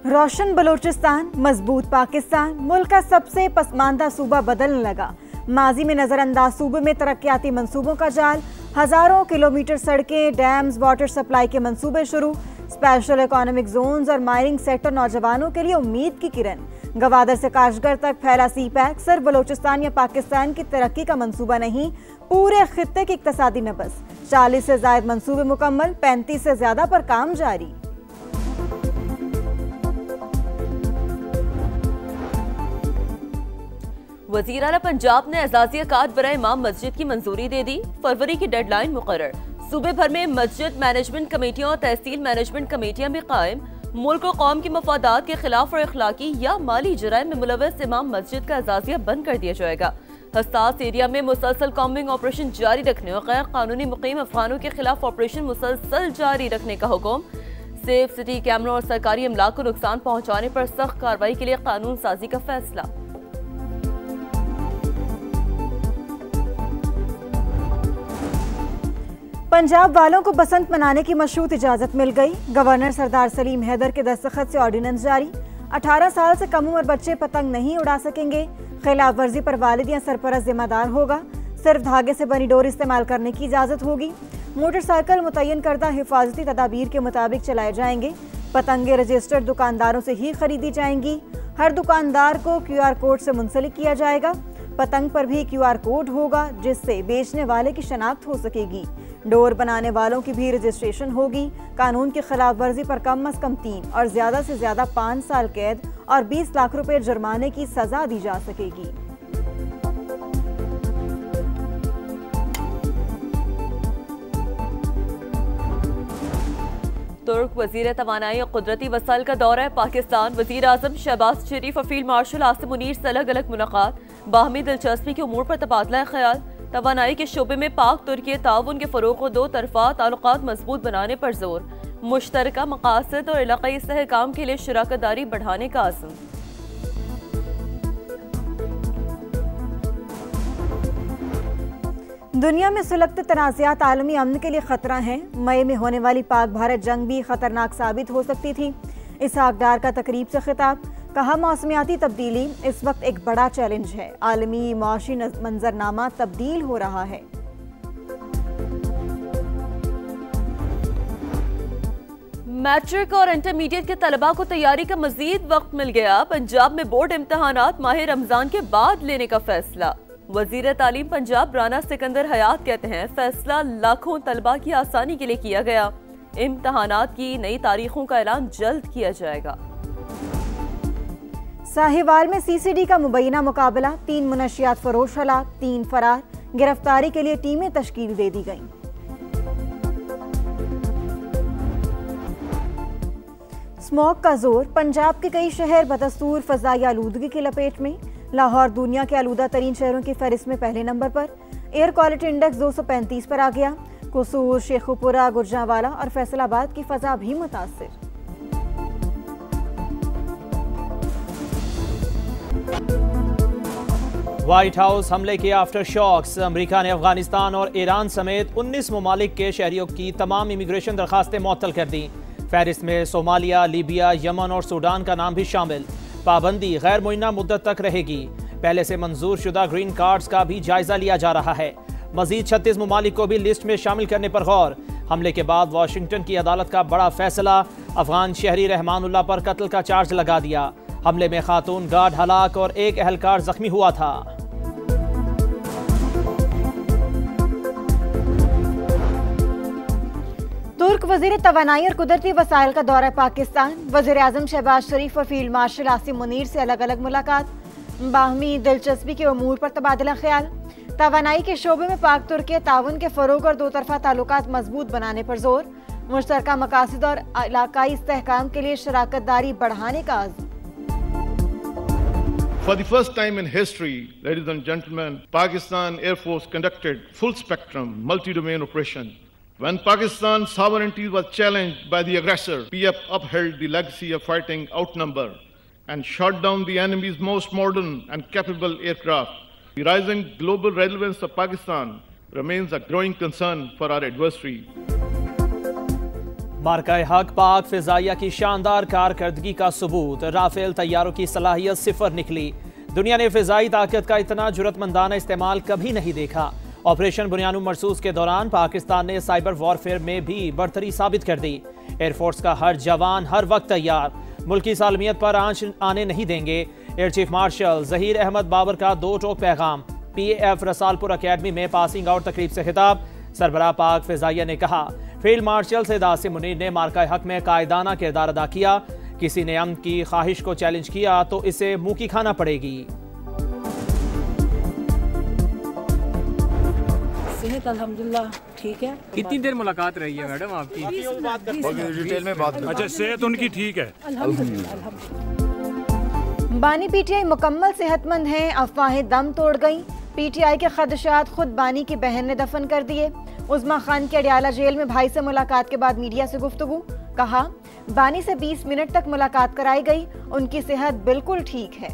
रोशन बलोचिस्तान, मजबूत पाकिस्तान, मुल्क का सबसे पसमानदा सूबा बदलने लगा। माजी में नजरअंदाज सूबे में तरक्याती मंसूबों का जाल, हजारों किलोमीटर सड़कें, डैम्स, वाटर सप्लाई के मंसूबे शुरू। स्पेशल इकोनॉमिक जोन्स और माइनिंग सेक्टर नौजवानों के लिए उम्मीद की किरण। गवादर से काशगर तक फैला सी पैक सिर्फ बलोचिस्तान या पाकिस्तान की तरक्की का मंसूबा नहीं, पूरे खित्ते की इक्तसादी नबज़। 40 से ज्यादा मंसूबे मुकम्मल, 35 से ज्यादा पर काम जारी। वज़ीर आला पंजाब ने एजाज़िया कार्ड बराए इमाम मस्जिद की मंजूरी दे दी। फरवरी की डेडलाइन मुकर्रर। सूबे भर में मस्जिद मैनेजमेंट कमेटियां और तहसील मैनेजमेंट कमेटियां भी कायम। मुल्क और कौम की मफादात के खिलाफ और इखलाकी या माली जराइम में मुलव्वस इमाम मस्जिद का एजाज़िया बंद कर दिया जाएगा। हसास एरिया में मुसलसल कॉम्बिंग ऑपरेशन जारी रखने और गैर कानूनी मुकीम अफगानों के खिलाफ ऑपरेशन मुसलसल जारी रखने का हुक्म। सेफ सिटी कैमरों और सरकारी अमलाक को नुकसान पहुँचाने पर सख्त कार्रवाई के लिए कानून साजी का फैसला। पंजाब वालों को बसंत मनाने की मशरूत इजाजत मिल गई। गवर्नर सरदार सलीम हैदर के दस्तखत से ऑर्डिनेंस जारी। 18 साल से कम उम्र बच्चे पतंग नहीं उड़ा सकेंगे। खिलाफ वर्जी पर वालिद या सरपरस्त जिम्मेदार होगा। सिर्फ धागे से बनी डोर इस्तेमाल करने की इजाजत होगी। मोटरसाइकिल मुतय्यन करदा हिफाजती तदाबीर के मुताबिक चलाए जाएंगे। पतंगे रजिस्टर्ड दुकानदारों से ही खरीदी जाएंगी। हर दुकानदार को QR कोड से मुंसलिक किया जाएगा। पतंग पर भी QR कोड होगा जिससे बेचने वाले की शनाख्त हो सकेगी। डोर बनाने वालों की भी रजिस्ट्रेशन होगी। कानून की खिलाफ वर्जी पर कम अज कम 3 और ज्यादा से ज्यादा 5 साल कैद और 20 लाख रुपए जुर्माने की सजा दी जा सकेगी। तुर्क वजीर तवानाई और कुदरती वसाइल का दौरा है पाकिस्तान। वजीर आजम शहबाज शरीफ और फील्ड मार्शल आसिम मुनीर से अलग अलग मुलाकात। बाहमी दिलचस्पी के उमूर पर तबादला ख्याल। तवानाई के शोबे में पाक तुर्की ताउन के फरोग और 2 तरफा ताल्लुकात मजबूत बनाने पर जोर। मुश्तरका मकासद और इलाकाई इस्तेहकाम के लिए शराकत दारी बढ़ाने का आज़म। दुनिया में सुलगते तनाज़ात आलमी अमन के लिए खतरा हैं। मई में होने वाली पाक भारत जंग भी खतरनाक साबित हो सकती थी। इसहाक डार का तकरीब से खिताब, कहा मौसमियाती तब्दीली इस वक्त एक बड़ा चैलेंज है। आलमी मुआशी मंजरनामा तब्दील हो रहा है। मैट्रिक और इंटरमीडिएट के तलबा को तैयारी का मजीद वक्त मिल गया। पंजाब में बोर्ड इम्तहानात माह रमजान के बाद लेने का फैसला। वजीर तालीम पंजाब राना सिकंदर हयात कहते हैं फैसला लाखों तलबा की आसानी के लिए किया गया। इम्तहानात की नई तारीखों का ऐलान जल्द किया जाएगा। साहिवाल में CCD का मुबैना मुकाबला, 3 मुनशियात फरोश हलाक, 3 फरार। गिरफ्तारी के लिए टीमें तश्कील दे दी गईं। स्मॉग का जोर, पंजाब के कई शहर बदस्तूर फजाई आलूदगी की लपेट में। लाहौर दुनिया के आलूदा तरीन शहरों की फहरिस्त में पहले नंबर पर। एयर क्वालिटी इंडेक्स 235 पर आ गया। कसूर, शेखुपुरा, गुजरांवाला और फैसलाबाद की फजा भी मुतासिर। व्हाइट हाउस हमले के आफ्टर शॉक्स। अमेरिका ने अफगानिस्तान और ईरान समेत 19 ममालिक के शहरियों की तमाम इमिग्रेशन दरखास्तें मुअत्तल कर दी। फहरिस्त में सोमालिया, लीबिया, यमन और सूडान का नाम भी शामिल। पाबंदी गैर मुय्यना मुद्दत तक रहेगी। पहले से मंजूर शुदा ग्रीन कार्ड्स का भी जायजा लिया जा रहा है। मजीद 36 ममालिक को भी लिस्ट में शामिल करने पर गौर। हमले के बाद वाशिंगटन की अदालत का बड़ा फैसला, अफगान शहरी रहमानुल्लाह पर कत्ल का चार्ज लगा दिया। हमले में खातून गार्ड हलाक और एक अहलकार जख्मी हुआ था। तुर्क वजीर तवानाई और कुदरती वसाइल का दौरा पाकिस्तान। वजीर आजम शहबाज शरीफ और फील्ड मार्शल आसिम मुनीर से अलग अलग मुलाकात। बाहमी दिलचस्पी के उमूर पर तबादला ख्याल। तवानाई के शोबे में पाक तुर्की ताउन के फरोग और 2 तरफा ताल्लुकात मजबूत बनाने पर जोर। मुश्तरका मकासद और इलाकाई इस्तेहकाम के लिए शराकत दारी बढ़ाने का आज़म। For the first time in history, ladies and gentlemen, Pakistan Air Force conducted full spectrum multi-domain operation. When Pakistan's sovereignty was challenged by the aggressor, PF upheld the legacy of fighting outnumbered and shot down the enemy's most modern and capable aircraft. The rising global relevance of Pakistan remains a growing concern for our adversary. मार्का हक पाक फिजाइया की शानदार कारकर्दगी का सबूत। Rafale तैयारों की सलाहियत सिफर निकली। दुनिया ने फिजाई ताकत का इतना जुरतमंदाना इस्तेमाल कभी नहीं देखा। ऑपरेशन बुनियानु मरसूस के दौरान पाकिस्तान ने साइबर वॉरफेयर में भी बढ़तरी साबित कर दी। एयरफोर्स का हर जवान हर वक्त तैयार, मुल्क की सालमियत पर आंच आने नहीं देंगे। Air chief marshal Zaheer Ahmed Babar का दो टोक पैगाम। PAF रसालपुर अकेडमी में पासिंग आउट तकरीब से खिताब। सरबराह पाक फिजाइया ने कहा, फील्ड मार्शल सैयद आसिम मुनीर ने मार्का हक में कायदाना किरदार अदा किया। किसी ने अमन की ख्वाहिश को चैलेंज किया तो इसे मुंह की खाना पड़ेगी। सेहत अल्हम्दुलिल्लाह ठीक है। कितनी देर मुलाकात रही है मैडम आपकी? डिटेल में बात। अच्छा, सेहत उनकी ठीक है अल्हम्दुलिल्लाह। बानी PTI मुकम्मल सेहतमंद हैं, अफवाहें दम तोड़ गईं। PTI के खदशात खुद बानी की बहन ने दफन कर दिए। उज़मा खान के अडियाला जेल में भाई से मुलाकात के बाद मीडिया से गुफ्तगू। कहा, बानी से 20 मिनट तक मुलाकात कराई गई, उनकी सेहत बिल्कुल ठीक है।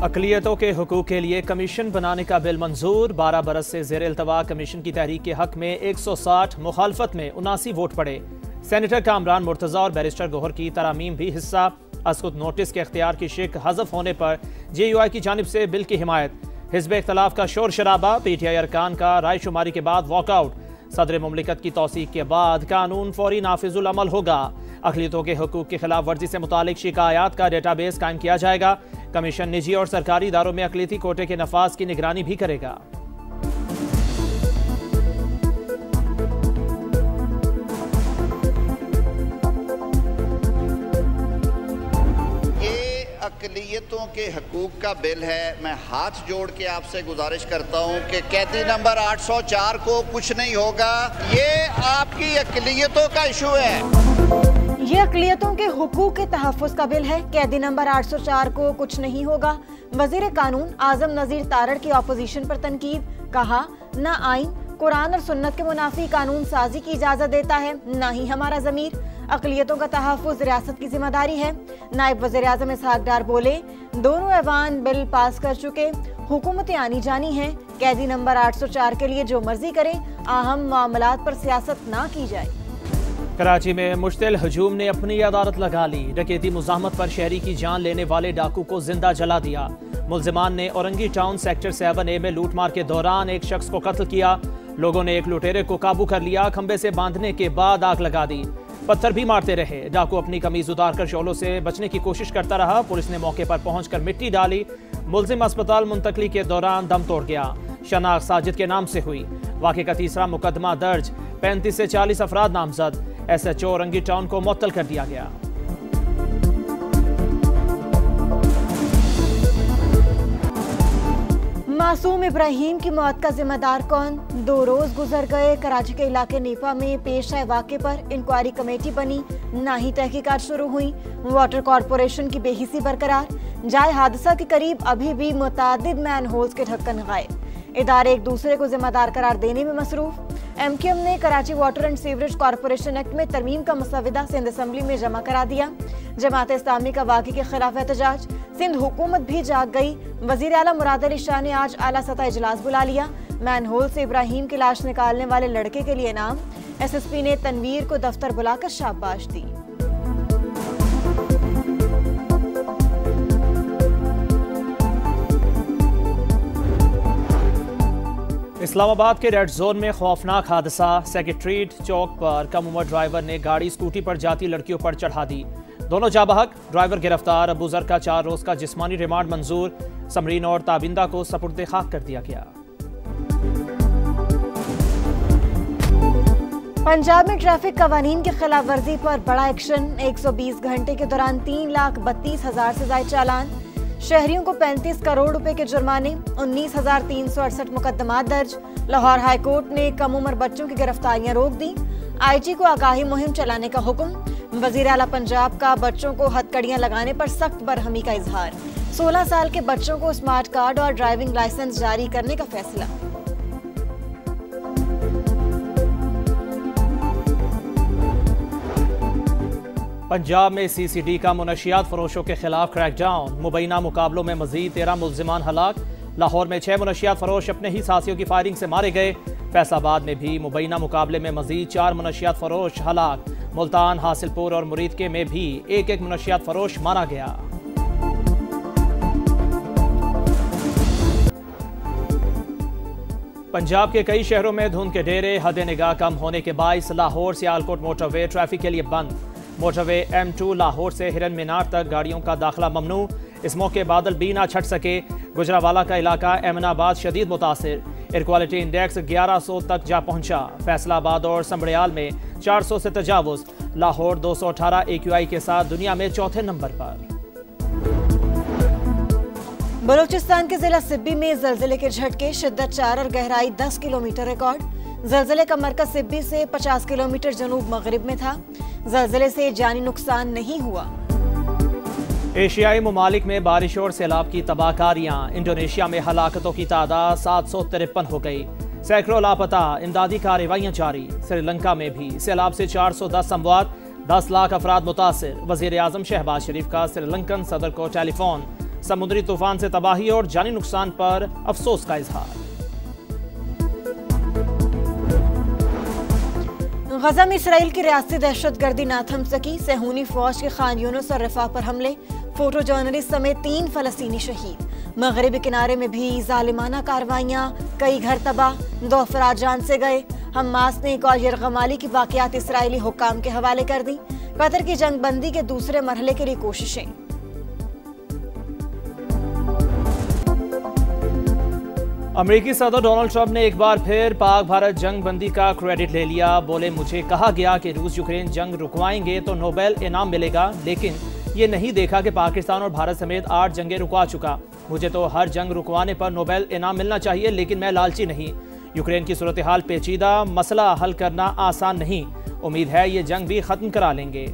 अक़लियतों के हुकूक के लिए कमीशन बनाने का बिल मंजूर। 12 बरस से ज़ेर इल्तवा कमीशन की तहरीक के हक में 160, मुखालफत में 79 वोट पड़े। सेनेटर कामरान मुर्तज़ा और बैरिस्टर गौहर की तरामीम भी हिस्सा। असकुत नोटिस के इख्तियार की शिक हज़फ होने पर JUI की जानिब से बिल की हिमायत। हिज़्ब इख्तलाफ का शोर शराबा। PTI अरकान का राय शुमारी के बाद वॉकआउट। सदर मुमलिकत की तौसीक के बाद कानून फौरी नाफिजुल अमल होगा। अक़लियतों के हुकूक की खिलाफ वर्जी से मुतालिक शिकायत का डेटाबेस कायम किया जाएगा। कमीशन निजी और सरकारी इदारों में अक़लियती कोटे के नफाज की निगरानी भी करेगा। अक़लियतों के हकूक़ का बिल है। मैं हाथ जोड़ के आपसे गुजारिश करता हूँ कि कैदी नंबर 804 को कुछ नहीं होगा। ये आपकी अक़लियतों का इशू है। ये अक़लियतों के हुकूक के तहफ़्फ़ुज़ का बिल है। कैदी नंबर 804 को कुछ नहीं होगा। वज़ीर कानून आज़म नज़ीर तारड़ की अपोजिशन पर तनकीद। कहा, न आइन कुरान और सुन्नत के मुनाफी कानून साजी की इजाज़त देता है, न ही हमारा ज़मीर। अक़लियतों का तहफ़्फ़ुज़ रियासत की जिम्मेदारी है। नायब वज़ीर आज़म इसहाक़ डार बोले, दोनों ऐवान बिल पास कर चुके, हुकूमतें आनी जानी हैं। कैदी नंबर 804 के लिए जो मर्जी करें, अहम मामलात पर सियासत ना की जाए। कराची में मुश्तिल हजूम ने अपनी अदालत लगा ली। डकैती मुज़ाहमत पर शहरी की जान लेने वाले डाकू को जिंदा जला दिया। मुल्जिमान ने औरंगी टाउन सेक्टर 7A में लूटमार के दौरान एक शख्स को कत्ल किया। लोगों ने एक लुटेरे को काबू कर लिया। खंबे से बांधने के बाद आग लगा दी। पत्थर भी मारते रहे। डाकू अपनी कमीज उतारकर शोलों से बचने की कोशिश करता रहा। पुलिस ने मौके पर पहुंचकर मिट्टी डाली। मुल्जिम अस्पताल मुंतकली के दौरान दम तोड़ गया। शनाख्त साजिद के नाम से हुई। वाक़े का तीसरा मुकदमा दर्ज। 35 से 40 अफराद नामजद। SHO औरंगी टाउन को मुअत्तल कर दिया गया। मासूम इब्राहिम की मौत का जिम्मेदार कौन? 2 रोज गुजर गए। कराची के इलाके नीपा में पेश आए वाक़े पर इंक्वायरी कमेटी बनी, ना ही तहकीकात शुरू हुई। वाटर कॉरपोरेशन की बेहिसी बरकरार। जाए हादसा के करीब अभी भी मुतादिद मैन होल्स के ढक्कन गायब। इदारे एक दूसरे को जिम्मेदार करार देने में मसरूफ। MQM ने Karachi water and sewerage corporation act में तरमीम का मसवदा सिंध असम्बली में जमा करा दिया। जमात इस्लामी का वाक़े के खिलाफ एहतजाज। सिंध हुकूमत भी जाग गई। वज़ीर आला मुराद अली शाह ने आज आला सतह इजलास बुला लिया। मैनहोल से इब्राहिम की लाश निकालने वाले लड़के के लिए नाम। SSP ने तनवीर को दफ्तर बुलाकर शाबाश दी। इस्लामाबाद के रेड जोन में खौफनाक हादसा। सेक्रेटरीट चौक पर कम उम्र ड्राइवर ने गाड़ी स्कूटी पर जाती लड़कियों पर चढ़ा दी। दोनों जाबहक। ड्राइवर गिरफ्तार। अबूजर का 4 रोज का जिस्मानी रिमांड मंजूर। समरीन और ताबिंदा को सपुर्द खाक कर दिया गया। पंजाब में ट्रैफिक कवानीन की खिलाफ वर्जी पर बड़ा एक्शन। 120 घंटे के दौरान 3,32,000 से ज्यादा चालान। शहरियों को 35 करोड़ रुपए के जुर्माने। 19,368 मुकदमा दर्ज। लाहौर हाई कोर्ट ने कम उम्र बच्चों की गिरफ्तारियां रोक दी। IG को आगाही मुहिम चलाने का हुक्म। वजीर आला पंजाब का बच्चों को हथकड़ियां लगाने पर सख्त बरहमी का इजहार। 16 साल के बच्चों को स्मार्ट कार्ड और ड्राइविंग लाइसेंस जारी करने का फैसला। पंजाब में CCD का मुनशियात फरोशों के खिलाफ क्रैकडाउन। मुबैना मुकाबलों में मजीद 13 मुल्जिमान हलाक। लाहौर में 6 मुनशियात फरोश अपने ही साथियों की फायरिंग से मारे गए। फैसलाबाद में भी मुबैना मुकाबले में मजीद 4 मुनशियात फरोश हलाक। मुल्तान, हासिलपुर और मुरीदके में भी एक एक मुनशियात फरोश मारा गया। पंजाब के कई शहरों में धुंध के डेरे, हद निगाह कम होने के बाइस लाहौर सियालकोट मोटरवे ट्रैफिक के लिए बंद। मोटरवे M2 लाहौर से हिरन मीनार तक गाड़ियों का दाखिला ममनू। इस मौके बादल भी ना छट सके। गुजरावाला का इलाका एमनाबाद शदीद मुतासिर। एयर क्वालिटी इंडेक्स 1100 तक जा पहुंचा। फैसलाबाद और संबड़ियाल में 400 से तजावुज। लाहौर 218 AQI के साथ दुनिया में चौथे नंबर पर। बलूचिस्तान के जिला सिब्बी में जलजिले के झटके, शिद्दत 4 और गहराई 10 किलोमीटर रिकॉर्ड। जलजिले का मरकज सिब्बी से 50 किलोमीटर जनूब मगरिब में था। जलजिले से जानी नुकसान नहीं हुआ। एशियाई ममालिक में बारिश और सैलाब की तबाहकारियां। इंडोनेशिया में हलाकतों की तादाद 753 हो गई। सैकड़ों लापता। इमदादी कार्रवाइयां जारी। श्रीलंका में भी सैलाब से 410 अमवात, 10 लाख अफराद मुतासिर। वजीर आजम शहबाज शरीफ का श्रीलंकन सदर को टेलीफोन। समुद्री तूफान से तबाही और जानी नुकसान पर अफसोस का इजहार। गजा में इसराइल की रियासती दहशतगर्दी ना थम सकी। सेहूनी फौज के खान यूनुस और रफा पर हमले। फोटो जर्नलिस्ट समेत 3 फलस्तीनी शहीद। मगरबी किनारे में भी जालिमाना कार्रवाइयां, कई घर तबाह, 2 अफराद जान से गए। हमास ने एक और यरगमाली की वाकयात इसराइली हुक्काम के हवाले कर दी। कतर की जंगबंदी के दूसरे मरहले के लिए कोशिशें। अमेरिकी सदर डोनाल्ड ट्रंप ने एक बार फिर पाक भारत जंग बंदी का क्रेडिट ले लिया। बोले, मुझे कहा गया कि रूस यूक्रेन जंग रुकवाएंगे तो नोबेल इनाम मिलेगा, लेकिन ये नहीं देखा कि पाकिस्तान और भारत समेत 8 जंगें रुकवा चुका। मुझे तो हर जंग रुकवाने पर नोबेल इनाम मिलना चाहिए, लेकिन मैं लालची नहीं। यूक्रेन की सूरत हाल पेचीदा, मसला हल करना आसान नहीं। उम्मीद है ये जंग भी खत्म करा लेंगे।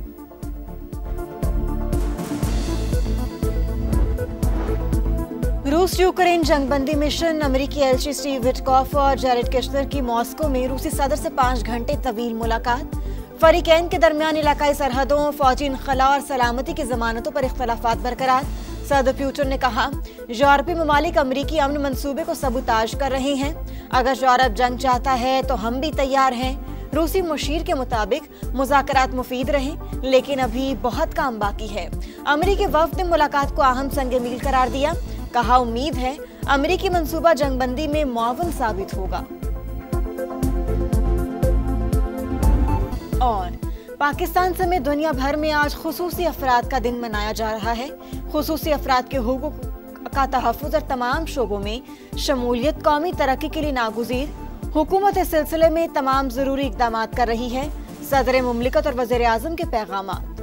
रूस यूक्रेन जंगबंदी मिशन। अमेरिकी एलची स्टीव विटकॉफ और जैरेड किश्नर की मॉस्को में रूसी सदर से 5 घंटे तवील मुलाकात। फरीकैन के दरमियान इलाकाई सरहदों, फौजी इनखला और सलामती की जमानतों पर इख्तलाफात बरकरार। सदर पुतिन ने कहा, यूरोपीय ममालिक अमेरिकी अमन मंसूबे को सबूताज कर रहे हैं। अगर यूरोप जंग चाहता है तो हम भी तैयार हैं। रूसी मुशीर के मुताबिक मुज़ाकरात मुफीद रहे, लेकिन अभी बहुत काम बाकी है। अमेरिकी वफ़द ने मुलाकात को अहम संग मील करार दिया। कहा, उम्मीद है अमेरिकी मंसूबा जंगबंदी में मुआवन साबित होगा। और पाकिस्तान समेत दुनिया भर में आज खुसूसी अफराद का दिन मनाया जा रहा है। खुसूसी अफराद के हुकूक का तहफ़्फ़ुज़ और तमाम शोबों में शमूलियत कौमी तरक्की के लिए नागुज़ीर। हुकूमत इस सिलसिले में तमाम ज़रूरी इक़दामात कर रही है। सदर मुमलिकत और वज़ीर आज़म के पैगामात।